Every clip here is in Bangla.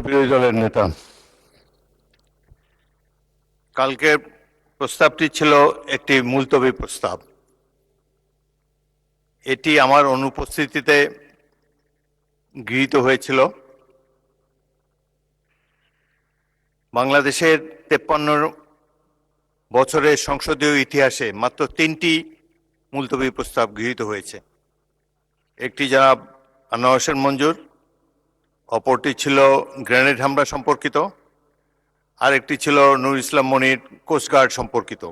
বিরোধী দলের নেতা, কালকের প্রস্তাবটি ছিল একটি মুলতবি প্রস্তাব। এটি আমার অনুপস্থিতিতে গৃহীত হয়েছিল। বাংলাদেশের 53 বছরের সংসদীয় ইতিহাসে মাত্র 3টি মুলতবি প্রস্তাব গৃহীত হয়েছে। একটি জনাব আনোয়ার হোসেন মঞ্জুর, অপরটি ছিল গ্রেনেড হামলা সম্পর্কিত, আর একটি ছিল নূর ইসলাম মনির কোস্টগার্ড সম্পর্কিত।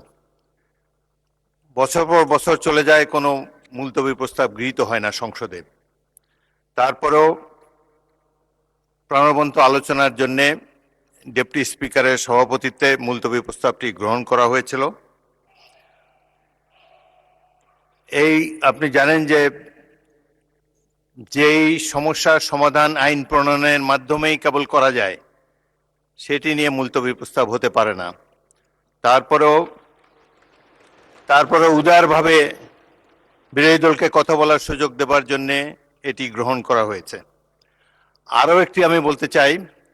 বছর পর বছর চলে যায়, কোনো মুলতবি প্রস্তাব গৃহীত হয় না সংসদে। তারপরেও প্রাণবন্ত আলোচনার জন্য ডেপুটি স্পিকারের সভাপতিত্বে মুলতবি প্রস্তাবটি গ্রহণ করা হয়েছিল। আপনি জানেন যে যেই সমস্যার সমাধান আইন প্রণয়নের মাধ্যমেই কেবল করা যায়, সেটি নিয়ে মুলতবি প্রস্তাব হতে পারে না। তারপরেও উদারভাবে বিরোধী দলকে কথা বলার সুযোগ দেবার জন্য এটি গ্রহণ করা হয়েছে। আরও একটি আমি বলতে চাই,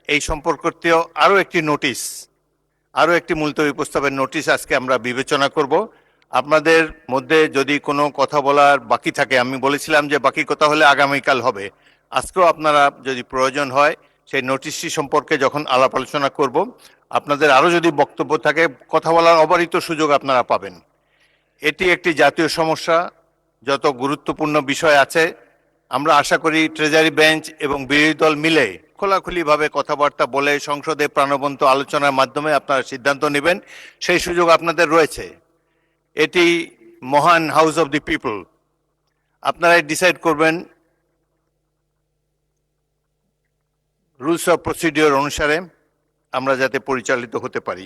এই সম্পর্কিত আরও একটি মুলতবি প্রস্তাবের নোটিশ আজকে আমরা বিবেচনা করব। আপনাদের মধ্যে যদি কোনো কথা বলার বাকি থাকে, আমি বলেছিলাম যে বাকি কথা হলে আগামীকাল হবে, আজকেও আপনারা যদি প্রয়োজন হয় সেই নোটিশটি সম্পর্কে যখন আলাপ আলোচনা করব, আপনাদের আরও যদি বক্তব্য থাকে, কথা বলার অবারিত সুযোগ আপনারা পাবেন। এটি একটি জাতীয় সমস্যা, যত গুরুত্বপূর্ণ বিষয় আছে, আমরা আশা করি ট্রেজারি বেঞ্চ এবং বিরোধী দল মিলে খোলাখুলিভাবে কথাবার্তা বলে সংসদে প্রাণবন্ত আলোচনার মাধ্যমে আপনারা সিদ্ধান্ত নেবেন, সেই সুযোগ আপনাদের রয়েছে। এটি মহান হাউস অফ দি পিপল, আপনারাই ডিসাইড করবেন রুলস অফ প্রসিডিওর অনুসারে আমরা যাতে পরিচালিত হতে পারি।